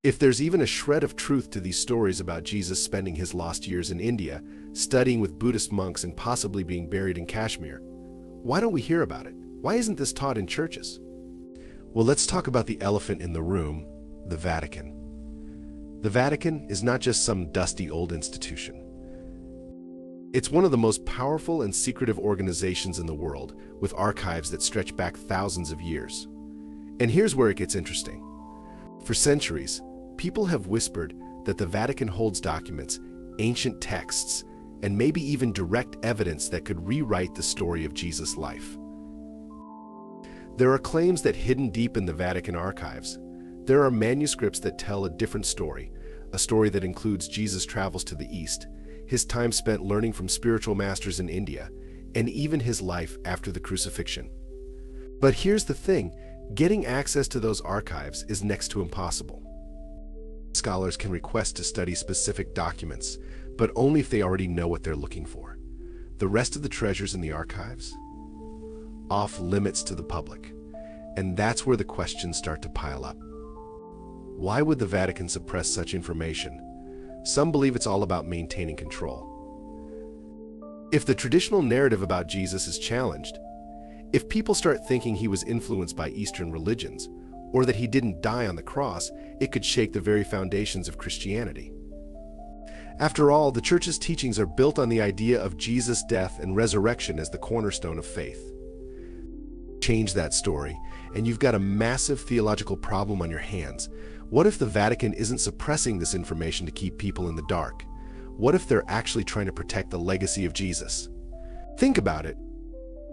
If there's even a shred of truth to these stories about Jesus spending his lost years in India, studying with Buddhist monks and possibly being buried in Kashmir, why don't we hear about it? Why isn't this taught in churches? Well, let's talk about the elephant in the room, the Vatican. The Vatican is not just some dusty old institution. It's one of the most powerful and secretive organizations in the world, with archives that stretch back thousands of years. And here's where it gets interesting. For centuries, people have whispered that the Vatican holds documents, ancient texts, and maybe even direct evidence that could rewrite the story of Jesus' life. There are claims that hidden deep in the Vatican archives, there are manuscripts that tell a different story, a story that includes Jesus' travels to the East, his time spent learning from spiritual masters in India, and even his life after the crucifixion. But here's the thing, getting access to those archives is next to impossible. Scholars can request to study specific documents, but only if they already know what they're looking for. The rest of the treasures in the archives? Off limits to the public. And that's where the questions start to pile up. Why would the Vatican suppress such information? Some believe it's all about maintaining control. If the traditional narrative about Jesus is challenged, if people start thinking he was influenced by Eastern religions, or that he didn't die on the cross, it could shake the very foundations of Christianity. After all, the Church's teachings are built on the idea of Jesus' death and resurrection as the cornerstone of faith. Change that story, and you've got a massive theological problem on your hands. What if the Vatican isn't suppressing this information to keep people in the dark? What if they're actually trying to protect the legacy of Jesus? Think about it.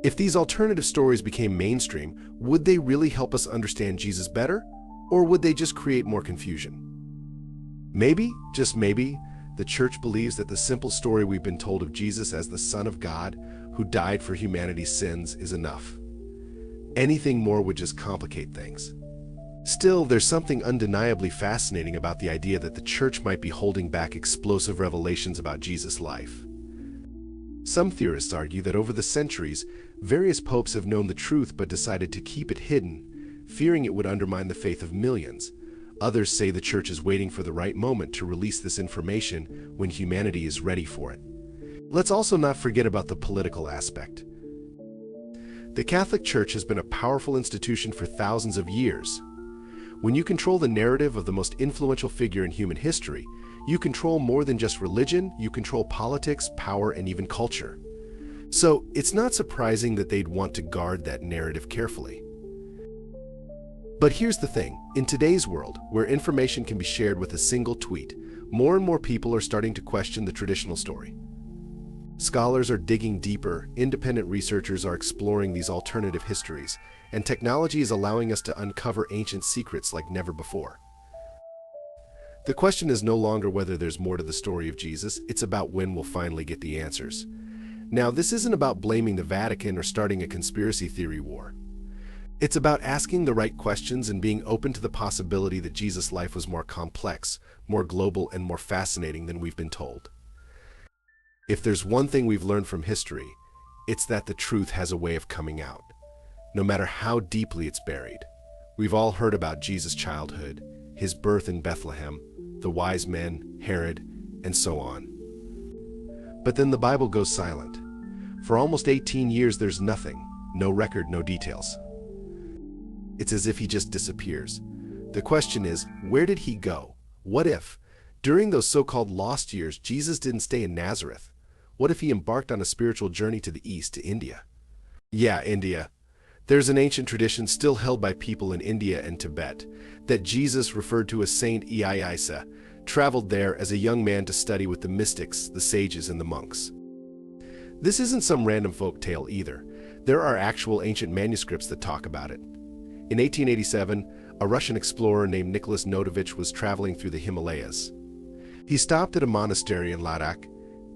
If these alternative stories became mainstream, would they really help us understand Jesus better? Or would they just create more confusion? Maybe, just maybe, the Church believes that the simple story we've been told of Jesus as the Son of God, who died for humanity's sins, is enough. Anything more would just complicate things. Still, there's something undeniably fascinating about the idea that the Church might be holding back explosive revelations about Jesus' life. Some theorists argue that over the centuries, various popes have known the truth but decided to keep it hidden, fearing it would undermine the faith of millions. Others say the Church is waiting for the right moment to release this information when humanity is ready for it. Let's also not forget about the political aspect. The Catholic Church has been a powerful institution for thousands of years. When you control the narrative of the most influential figure in human history, you control more than just religion, you control politics, power, and even culture. So it's not surprising that they'd want to guard that narrative carefully. But here's the thing, in today's world, where information can be shared with a single tweet, more and more people are starting to question the traditional story. Scholars are digging deeper, independent researchers are exploring these alternative histories, and technology is allowing us to uncover ancient secrets like never before. The question is no longer whether there's more to the story of Jesus, it's about when we'll finally get the answers. Now, this isn't about blaming the Vatican or starting a conspiracy theory war. It's about asking the right questions and being open to the possibility that Jesus' life was more complex, more global, and more fascinating than we've been told. If there's one thing we've learned from history, it's that the truth has a way of coming out, no matter how deeply it's buried. We've all heard about Jesus' childhood, his birth in Bethlehem, the wise men, Herod, and so on. But then the Bible goes silent. For almost 18 years there's nothing, no record, no details. It's as if he just disappears. The question is, where did he go? What if, during those so-called lost years, Jesus didn't stay in Nazareth? What if he embarked on a spiritual journey to the east, to India? Yeah, India. There's an ancient tradition still held by people in India and Tibet that Jesus, referred to as Saint Isa, traveled there as a young man to study with the mystics, the sages, and the monks. This isn't some random folk tale either. There are actual ancient manuscripts that talk about it. In 1887, a Russian explorer named Nicholas Notovich was traveling through the Himalayas. He stopped at a monastery in Ladak,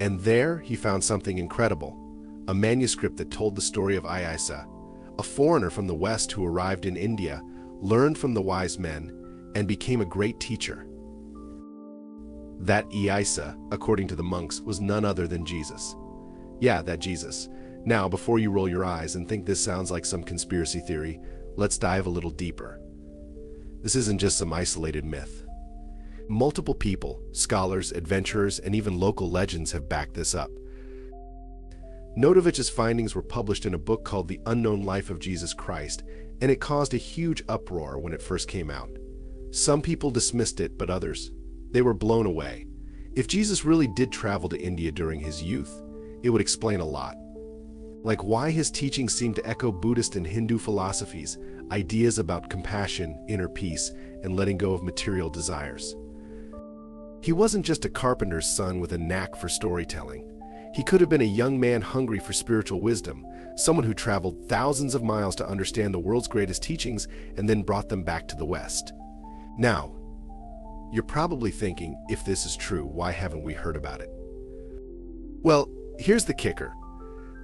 and there he found something incredible, a manuscript that told the story of Isa, a foreigner from the West who arrived in India, learned from the wise men, and became a great teacher. That Isa, according to the monks, was none other than Jesus. Yeah, that Jesus. Now, before you roll your eyes and think this sounds like some conspiracy theory, let's dive a little deeper. This isn't just some isolated myth. Multiple people, scholars, adventurers, and even local legends have backed this up. Notovich's findings were published in a book called The Unknown Life of Jesus Christ, and it caused a huge uproar when it first came out. Some people dismissed it, but others, they were blown away. If Jesus really did travel to India during his youth, it would explain a lot. Like why his teachings seem to echo Buddhist and Hindu philosophies, ideas about compassion, inner peace, and letting go of material desires. He wasn't just a carpenter's son with a knack for storytelling. He could have been a young man hungry for spiritual wisdom, someone who traveled thousands of miles to understand the world's greatest teachings and then brought them back to the West. Now, you're probably thinking, if this is true, why haven't we heard about it? Well, here's the kicker.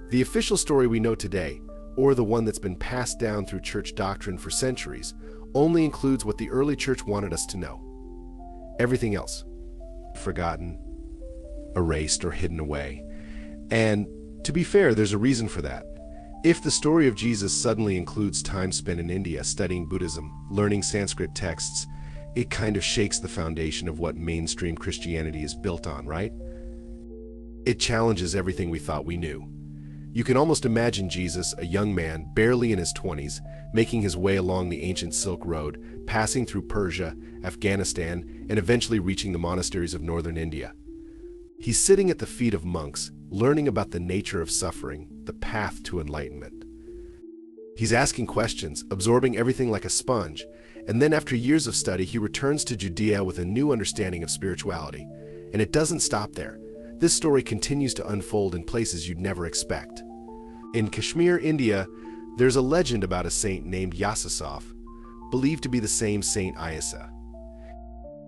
The official story we know today, or the one that's been passed down through church doctrine for centuries, only includes what the early church wanted us to know. Everything else, forgotten, erased, or hidden away. And to be fair, there's a reason for that. If the story of Jesus suddenly includes time spent in India studying Buddhism, learning Sanskrit texts, it kind of shakes the foundation of what mainstream Christianity is built on, right? It challenges everything we thought we knew. You can almost imagine Jesus, a young man, barely in his 20s, making his way along the ancient Silk Road, passing through Persia, Afghanistan, and eventually reaching the monasteries of northern India. He's sitting at the feet of monks, learning about the nature of suffering, the path to enlightenment. He's asking questions, absorbing everything like a sponge, and then after years of study, he returns to Judea with a new understanding of spirituality. And it doesn't stop there. This story continues to unfold in places you'd never expect. In Kashmir, India, there's a legend about a saint named Yasasov, believed to be the same Saint Isa.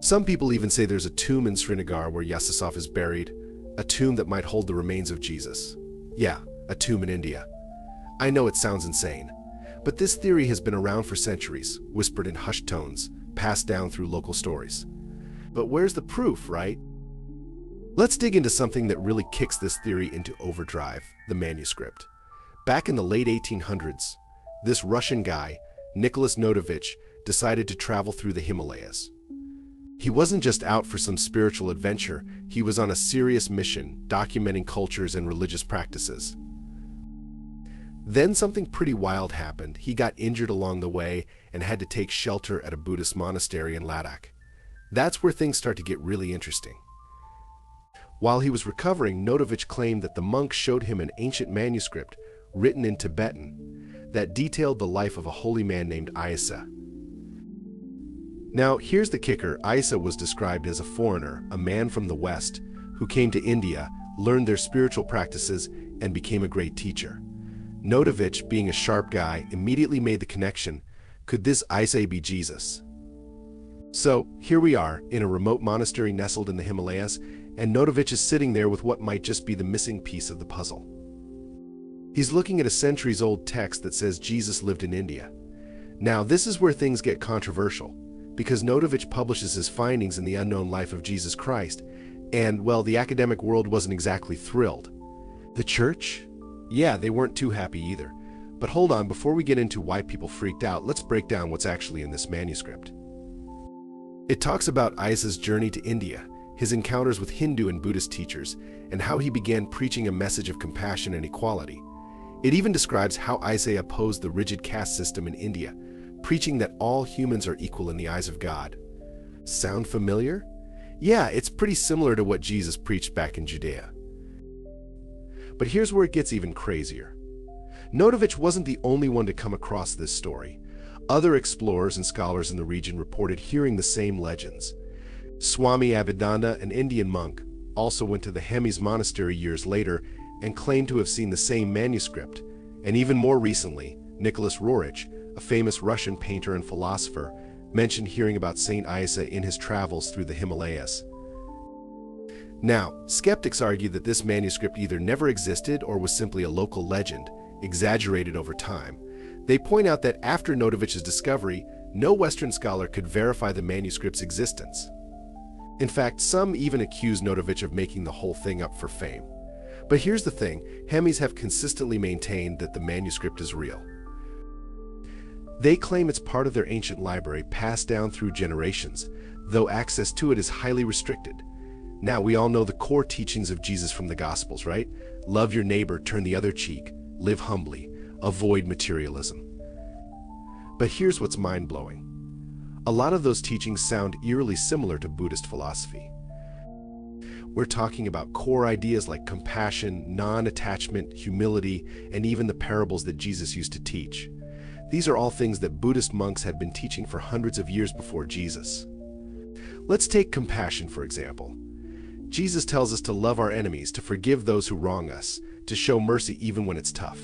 Some people even say there's a tomb in Srinagar where Yasasov is buried, a tomb that might hold the remains of Jesus. Yeah, a tomb in India. I know it sounds insane, but this theory has been around for centuries, whispered in hushed tones, passed down through local stories. But where's the proof, right? Let's dig into something that really kicks this theory into overdrive, the manuscript. Back in the late 1800s, this Russian guy, Nicholas Notovich, decided to travel through the Himalayas. He wasn't just out for some spiritual adventure, he was on a serious mission, documenting cultures and religious practices. Then something pretty wild happened. He got injured along the way and had to take shelter at a Buddhist monastery in Ladak. That's where things start to get really interesting. While he was recovering, Notovich claimed that the monk showed him an ancient manuscript written in Tibetan that detailed the life of a holy man named Isa. Now, here's the kicker. Isa was described as a foreigner, a man from the West, who came to India, learned their spiritual practices, and became a great teacher. Notovich, being a sharp guy, immediately made the connection. Could this Isa be Jesus? So, here we are, in a remote monastery nestled in the Himalayas, and Notovich is sitting there with what might just be the missing piece of the puzzle. He's looking at a centuries-old text that says Jesus lived in India. Now, this is where things get controversial, because Notovich publishes his findings in The Unknown Life of Jesus Christ, and, well, the academic world wasn't exactly thrilled. The church? Yeah, they weren't too happy either. But hold on, before we get into why people freaked out, let's break down what's actually in this manuscript. It talks about Isa's journey to India, his encounters with Hindu and Buddhist teachers, and how he began preaching a message of compassion and equality. It even describes how Isa opposed the rigid caste system in India, preaching that all humans are equal in the eyes of God. Sound familiar? Yeah, it's pretty similar to what Jesus preached back in Judea. But here's where it gets even crazier. Notovich wasn't the only one to come across this story. Other explorers and scholars in the region reported hearing the same legends. Swami Abhidananda, an Indian monk, also went to the Hemis monastery years later and claimed to have seen the same manuscript. And even more recently, Nicholas Roerich, a famous Russian painter and philosopher, mentioned hearing about Saint Isa in his travels through the Himalayas. Now, skeptics argue that this manuscript either never existed or was simply a local legend, exaggerated over time. They point out that after Notovich's discovery, no Western scholar could verify the manuscript's existence. In fact, some even accuse Notovich of making the whole thing up for fame. But here's the thing, Hemis have consistently maintained that the manuscript is real. They claim it's part of their ancient library passed down through generations. though access to it is highly restricted. Now, we all know the core teachings of Jesus from the Gospels, right? Love your neighbor, turn the other cheek, live humbly, avoid materialism. But here's what's mind-blowing. A lot of those teachings sound eerily similar to Buddhist philosophy. We're talking about core ideas like compassion, non-attachment, humility, and even the parables that Jesus used to teach. These are all things that Buddhist monks had been teaching for hundreds of years before Jesus. Let's take compassion, for example. Jesus tells us to love our enemies, to forgive those who wrong us, to show mercy even when it's tough.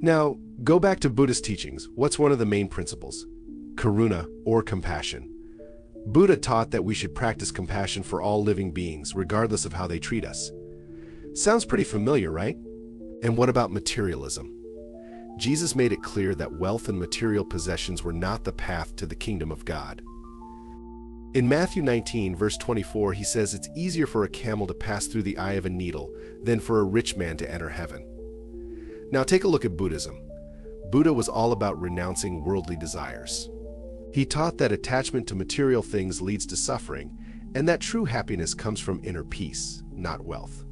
Now, go back to Buddhist teachings. What's one of the main principles? Karuna, or compassion. Buddha taught that we should practice compassion for all living beings, regardless of how they treat us. Sounds pretty familiar, right? And what about materialism? Jesus made it clear that wealth and material possessions were not the path to the kingdom of God. In Matthew 19, verse 24, he says it's easier for a camel to pass through the eye of a needle than for a rich man to enter heaven. Now take a look at Buddhism. Buddha was all about renouncing worldly desires. He taught that attachment to material things leads to suffering, and that true happiness comes from inner peace, not wealth.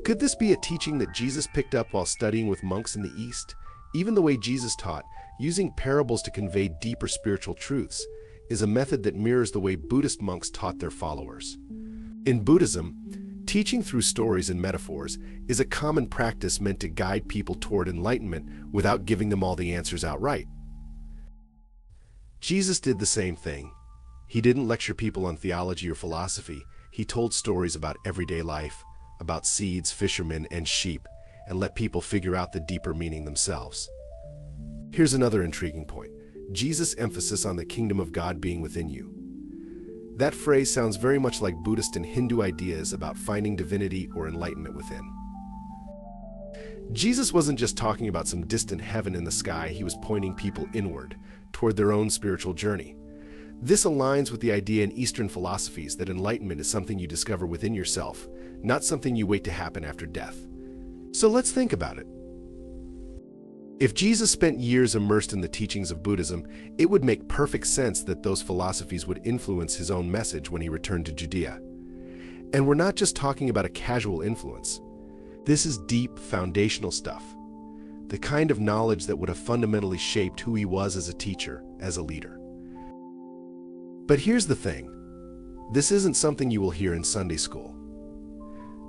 Could this be a teaching that Jesus picked up while studying with monks in the East? Even the way Jesus taught, using parables to convey deeper spiritual truths, is a method that mirrors the way Buddhist monks taught their followers. In Buddhism, teaching through stories and metaphors is a common practice meant to guide people toward enlightenment without giving them all the answers outright. Jesus did the same thing. He didn't lecture people on theology or philosophy. He told stories about everyday life, about seeds, fishermen, and sheep, and let people figure out the deeper meaning themselves. Here's another intriguing point. Jesus' emphasis on the kingdom of God being within you. That phrase sounds very much like Buddhist and Hindu ideas about finding divinity or enlightenment within. Jesus wasn't just talking about some distant heaven in the sky. He was pointing people inward, toward their own spiritual journey. This aligns with the idea in Eastern philosophies that enlightenment is something you discover within yourself, not something you wait to happen after death. So let's think about it. If Jesus spent years immersed in the teachings of Buddhism, it would make perfect sense that those philosophies would influence his own message when he returned to Judea. And we're not just talking about a casual influence. This is deep, foundational stuff. The kind of knowledge that would have fundamentally shaped who he was as a teacher, as a leader. But here's the thing. This isn't something you will hear in Sunday school.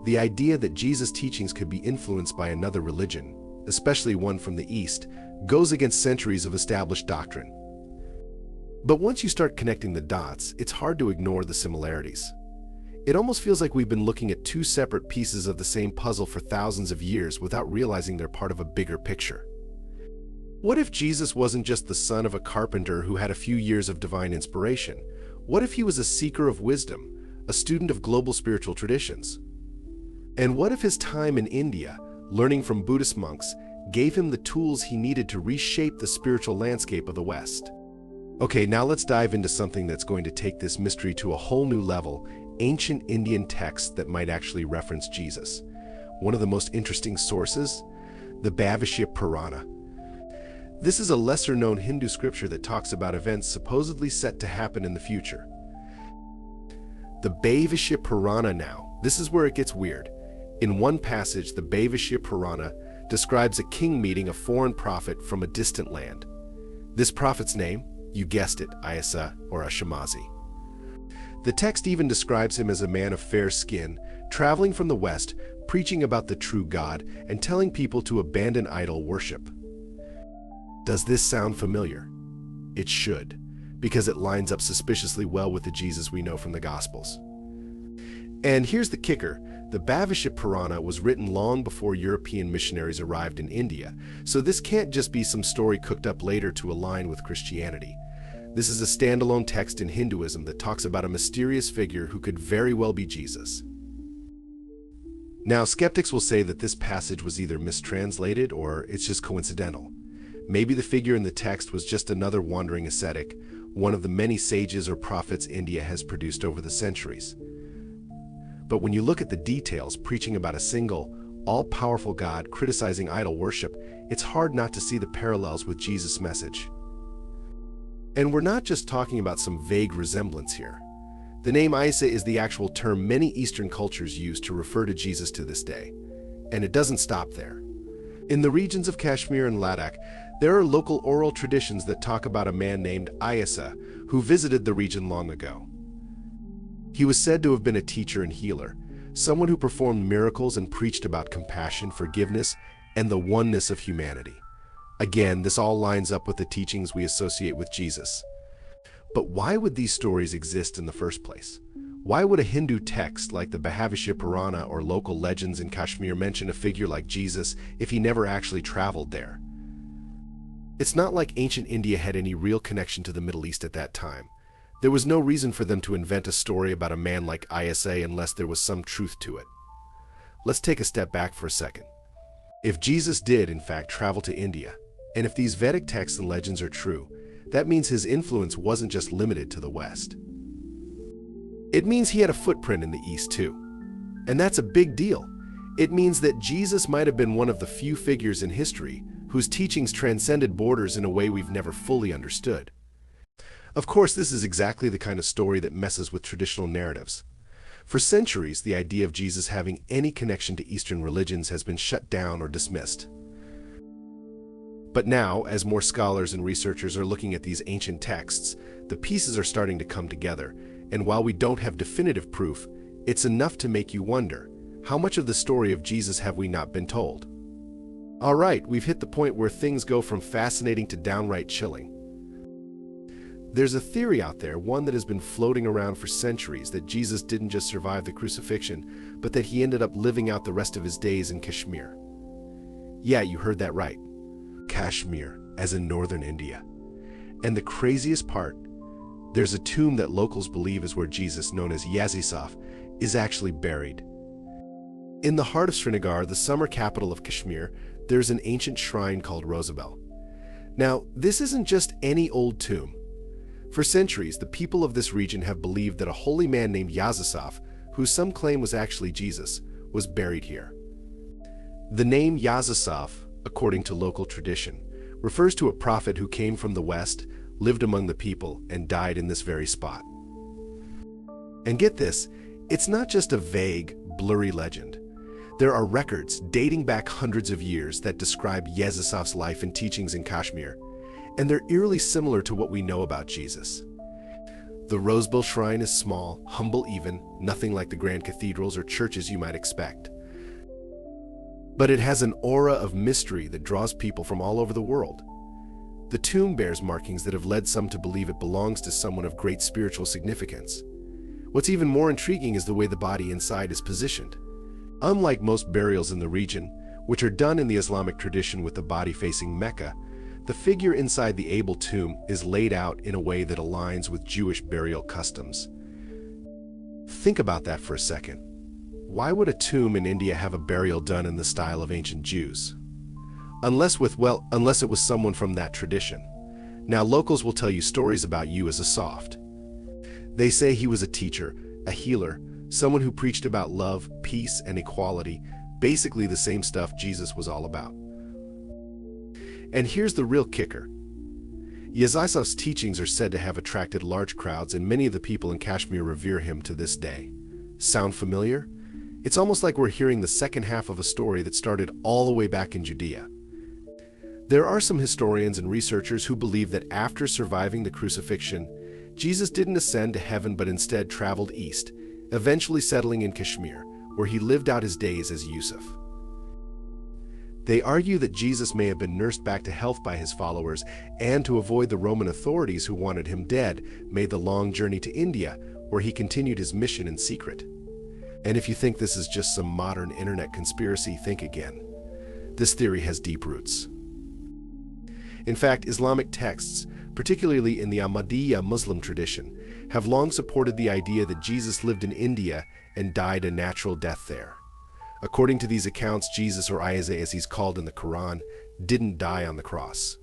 The idea that Jesus' teachings could be influenced by another religion, especially one from the East, goes against centuries of established doctrine. But once you start connecting the dots, it's hard to ignore the similarities. It almost feels like we've been looking at two separate pieces of the same puzzle for thousands of years without realizing they're part of a bigger picture. What if Jesus wasn't just the son of a carpenter who had a few years of divine inspiration? What if he was a seeker of wisdom, a student of global spiritual traditions? And what if his time in India, learning from Buddhist monks, gave him the tools he needed to reshape the spiritual landscape of the West? Okay, now let's dive into something that's going to take this mystery to a whole new level: ancient Indian texts that might actually reference Jesus. One of the most interesting sources? The Bhavishya Purana. This is a lesser-known Hindu scripture that talks about events supposedly set to happen in the future. The Bhavishya Purana now, this is where it gets weird. In one passage, the Bhavishya Purana describes a king meeting a foreign prophet from a distant land. This prophet's name? You guessed it, Ayasa or Ashamazi. The text even describes him as a man of fair skin, traveling from the West, preaching about the true God, and telling people to abandon idol worship. Does this sound familiar? It should, because it lines up suspiciously well with the Jesus we know from the Gospels. And here's the kicker. The Bhavishya Purana was written long before European missionaries arrived in India, so this can't just be some story cooked up later to align with Christianity. This is a standalone text in Hinduism that talks about a mysterious figure who could very well be Jesus. Now, skeptics will say that this passage was either mistranslated or it's just coincidental. Maybe the figure in the text was just another wandering ascetic, one of the many sages or prophets India has produced over the centuries. But when you look at the details, preaching about a single, all-powerful God criticizing idol worship, it's hard not to see the parallels with Jesus' message. And we're not just talking about some vague resemblance here. The name Isa is the actual term many Eastern cultures use to refer to Jesus to this day. And it doesn't stop there. In the regions of Kashmir and Ladak, there are local oral traditions that talk about a man named Isa who visited the region long ago. He was said to have been a teacher and healer, someone who performed miracles and preached about compassion, forgiveness, and the oneness of humanity. Again, this all lines up with the teachings we associate with Jesus. But why would these stories exist in the first place? Why would a Hindu text like the Bhavishya Purana or local legends in Kashmir mention a figure like Jesus if he never actually traveled there? It's not like ancient India had any real connection to the Middle East at that time. There was no reason for them to invent a story about a man like Isa unless there was some truth to it. Let's take a step back for a second. If Jesus did, in fact, travel to India, and if these Vedic texts and legends are true, that means his influence wasn't just limited to the West. It means he had a footprint in the East too. And that's a big deal. It means that Jesus might have been one of the few figures in history whose teachings transcended borders in a way we've never fully understood. Of course, this is exactly the kind of story that messes with traditional narratives. For centuries, the idea of Jesus having any connection to Eastern religions has been shut down or dismissed. But now, as more scholars and researchers are looking at these ancient texts, the pieces are starting to come together, and while we don't have definitive proof, it's enough to make you wonder, how much of the story of Jesus have we not been told? All right, we've hit the point where things go from fascinating to downright chilling. There's a theory out there, one that has been floating around for centuries, that Jesus didn't just survive the crucifixion, but that he ended up living out the rest of his days in Kashmir. Yeah, you heard that right. Kashmir, as in northern India. And the craziest part, there's a tomb that locals believe is where Jesus, known as Yazisaf, is actually buried. In the heart of Srinagar, the summer capital of Kashmir, there's an ancient shrine called Rosabel. Now, this isn't just any old tomb. For centuries, the people of this region have believed that a holy man named Yazisaf, who some claim was actually Jesus, was buried here. The name Yazisaf, according to local tradition, refers to a prophet who came from the West, lived among the people, and died in this very spot. And get this, it's not just a vague, blurry legend. There are records dating back hundreds of years that describe Yazisaf's life and teachings in Kashmir, and they're eerily similar to what we know about Jesus. The Rosebel Shrine is small, humble even, nothing like the grand cathedrals or churches you might expect. But it has an aura of mystery that draws people from all over the world. The tomb bears markings that have led some to believe it belongs to someone of great spiritual significance. What's even more intriguing is the way the body inside is positioned. Unlike most burials in the region, which are done in the Islamic tradition with the body facing Mecca, the figure inside the Abel tomb is laid out in a way that aligns with Jewish burial customs. Think about that for a second. Why would a tomb in India have a burial done in the style of ancient Jews? Unless it was someone from that tradition. Now, locals will tell you stories about Yazisaf. They say he was a teacher, a healer, someone who preached about love, peace, and equality, basically the same stuff Jesus was all about. And here's the real kicker. Yazisaf's teachings are said to have attracted large crowds, and many of the people in Kashmir revere him to this day. Sound familiar? It's almost like we're hearing the second half of a story that started all the way back in Judea. There are some historians and researchers who believe that after surviving the crucifixion, Jesus didn't ascend to heaven but instead traveled east, eventually settling in Kashmir, where he lived out his days as Yusuf. They argue that Jesus may have been nursed back to health by his followers, and to avoid the Roman authorities who wanted him dead, made the long journey to India, where he continued his mission in secret. And if you think this is just some modern internet conspiracy, think again. This theory has deep roots. In fact, Islamic texts, particularly in the Ahmadiyya Muslim tradition, have long supported the idea that Jesus lived in India and died a natural death there. According to these accounts, Jesus, or Isa as he's called in the Quran, didn't die on the cross.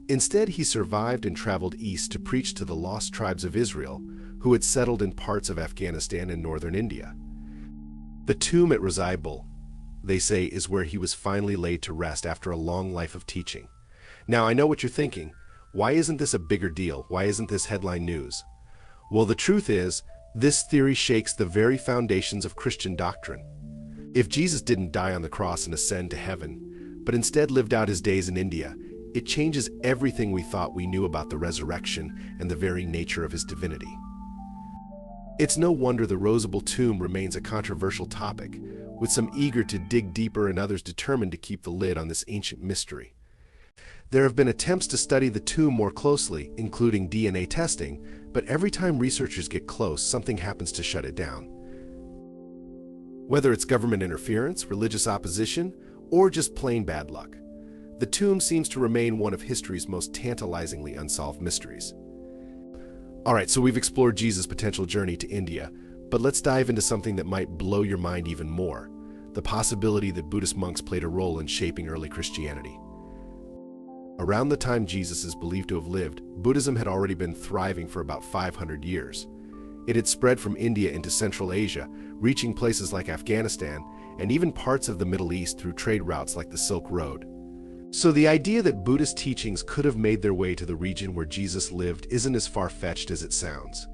Instead, he survived and traveled east to preach to the lost tribes of Israel, who had settled in parts of Afghanistan and northern India. The tomb at Rosabel, they say, is where he was finally laid to rest after a long life of teaching. Now, I know what you're thinking. Why isn't this a bigger deal? Why isn't this headline news? Well, the truth is, this theory shakes the very foundations of Christian doctrine. If Jesus didn't die on the cross and ascend to heaven, but instead lived out his days in India, it changes everything we thought we knew about the resurrection and the very nature of his divinity. It's no wonder the Rosable Tomb remains a controversial topic, with some eager to dig deeper and others determined to keep the lid on this ancient mystery. There have been attempts to study the tomb more closely, including DNA testing, but every time researchers get close, something happens to shut it down. Whether it's government interference, religious opposition, or just plain bad luck, the tomb seems to remain one of history's most tantalizingly unsolved mysteries. All right, so we've explored Jesus' potential journey to India, but let's dive into something that might blow your mind even more: the possibility that Buddhist monks played a role in shaping early Christianity. Around the time Jesus is believed to have lived, Buddhism had already been thriving for about 500 years. It had spread from India into Central Asia, reaching places like Afghanistan and even parts of the Middle East through trade routes like the Silk Road. So the idea that Buddhist teachings could have made their way to the region where Jesus lived isn't as far-fetched as it sounds.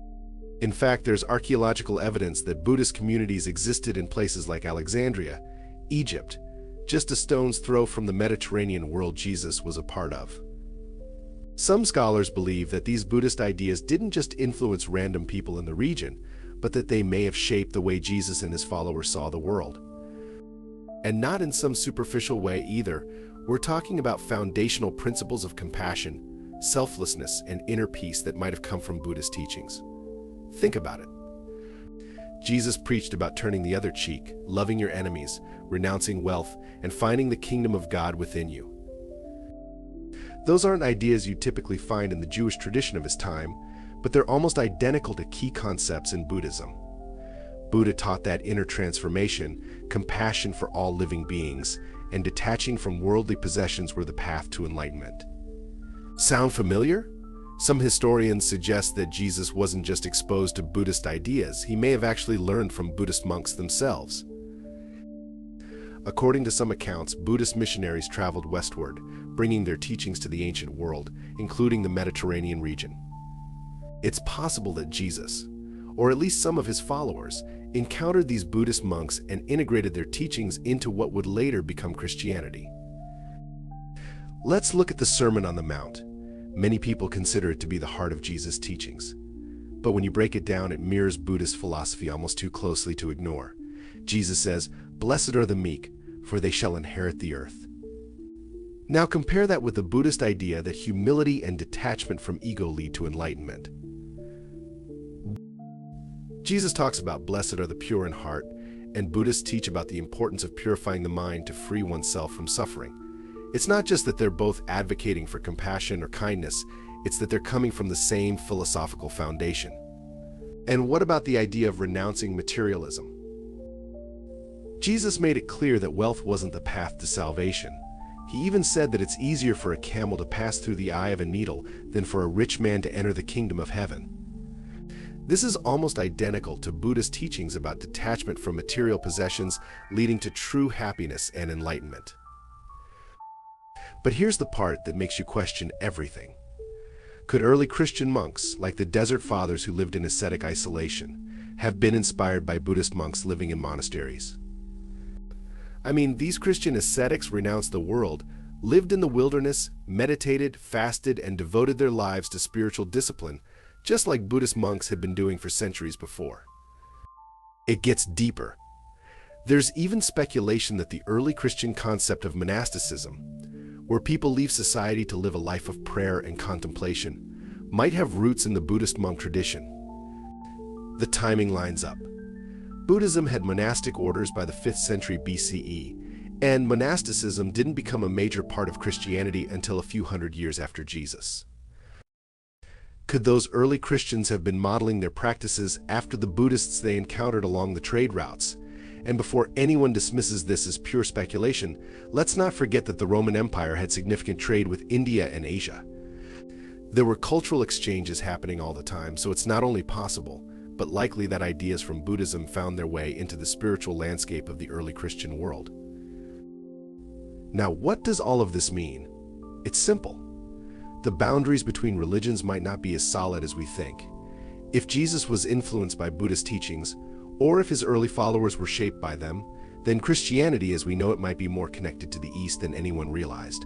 In fact, there's archaeological evidence that Buddhist communities existed in places like Alexandria, Egypt, just a stone's throw from the Mediterranean world Jesus was a part of. Some scholars believe that these Buddhist ideas didn't just influence random people in the region, but that they may have shaped the way Jesus and his followers saw the world. And not in some superficial way either. We're talking about foundational principles of compassion, selflessness, and inner peace that might have come from Buddhist teachings. Think about it. Jesus preached about turning the other cheek, loving your enemies, renouncing wealth, and finding the kingdom of God within you. Those aren't ideas you typically find in the Jewish tradition of his time, but they're almost identical to key concepts in Buddhism. Buddha taught that inner transformation, compassion for all living beings, and detaching from worldly possessions were the path to enlightenment. Sound familiar? Some historians suggest that Jesus wasn't just exposed to Buddhist ideas, he may have actually learned from Buddhist monks themselves. According to some accounts, Buddhist missionaries traveled westward, bringing their teachings to the ancient world, including the Mediterranean region. It's possible that Jesus, or at least some of his followers, encountered these Buddhist monks and integrated their teachings into what would later become Christianity. Let's look at the Sermon on the Mount. Many people consider it to be the heart of Jesus' teachings. But when you break it down, it mirrors Buddhist philosophy almost too closely to ignore. Jesus says, "Blessed are the meek, for they shall inherit the earth." Now compare that with the Buddhist idea that humility and detachment from ego lead to enlightenment. Jesus talks about blessed are the pure in heart, and Buddhists teach about the importance of purifying the mind to free oneself from suffering. It's not just that they're both advocating for compassion or kindness, it's that they're coming from the same philosophical foundation. And what about the idea of renouncing materialism? Jesus made it clear that wealth wasn't the path to salvation. He even said that it's easier for a camel to pass through the eye of a needle than for a rich man to enter the kingdom of heaven. This is almost identical to Buddhist teachings about detachment from material possessions, leading to true happiness and enlightenment. But here's the part that makes you question everything. Could early Christian monks, like the Desert Fathers who lived in ascetic isolation, have been inspired by Buddhist monks living in monasteries? I mean, these Christian ascetics renounced the world, lived in the wilderness, meditated, fasted, and devoted their lives to spiritual discipline, just like Buddhist monks had been doing for centuries before. It gets deeper. There's even speculation that the early Christian concept of monasticism, where people leave society to live a life of prayer and contemplation, might have roots in the Buddhist monk tradition. The timing lines up. Buddhism had monastic orders by the 5th century BCE, and monasticism didn't become a major part of Christianity until a few hundred years after Jesus. Could those early Christians have been modeling their practices after the Buddhists they encountered along the trade routes? And before anyone dismisses this as pure speculation, let's not forget that the Roman Empire had significant trade with India and Asia. There were cultural exchanges happening all the time, so it's not only possible, but likely that ideas from Buddhism found their way into the spiritual landscape of the early Christian world. Now, what does all of this mean? It's simple. the boundaries between religions might not be as solid as we think. If Jesus was influenced by Buddhist teachings, or if his early followers were shaped by them, then Christianity as we know it might be more connected to the East than anyone realized.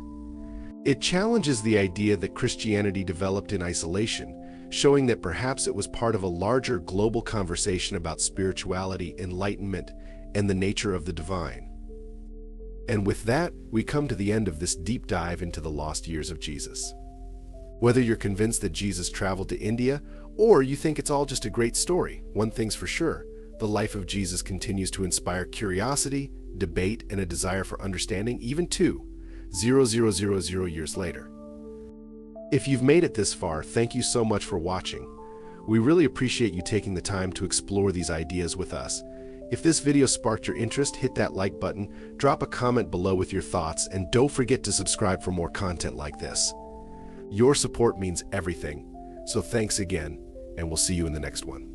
It challenges the idea that Christianity developed in isolation, showing that perhaps it was part of a larger global conversation about spirituality, enlightenment, and the nature of the divine. And with that, we come to the end of this deep dive into the lost years of Jesus. Whether you're convinced that Jesus traveled to India, or you think it's all just a great story, one thing's for sure: the life of Jesus continues to inspire curiosity, debate, and a desire for understanding, even 2,000 years later. If you've made it this far, thank you so much for watching. We really appreciate you taking the time to explore these ideas with us. If this video sparked your interest, hit that like button, drop a comment below with your thoughts, and don't forget to subscribe for more content like this. Your support means everything, so thanks again, and we'll see you in the next one.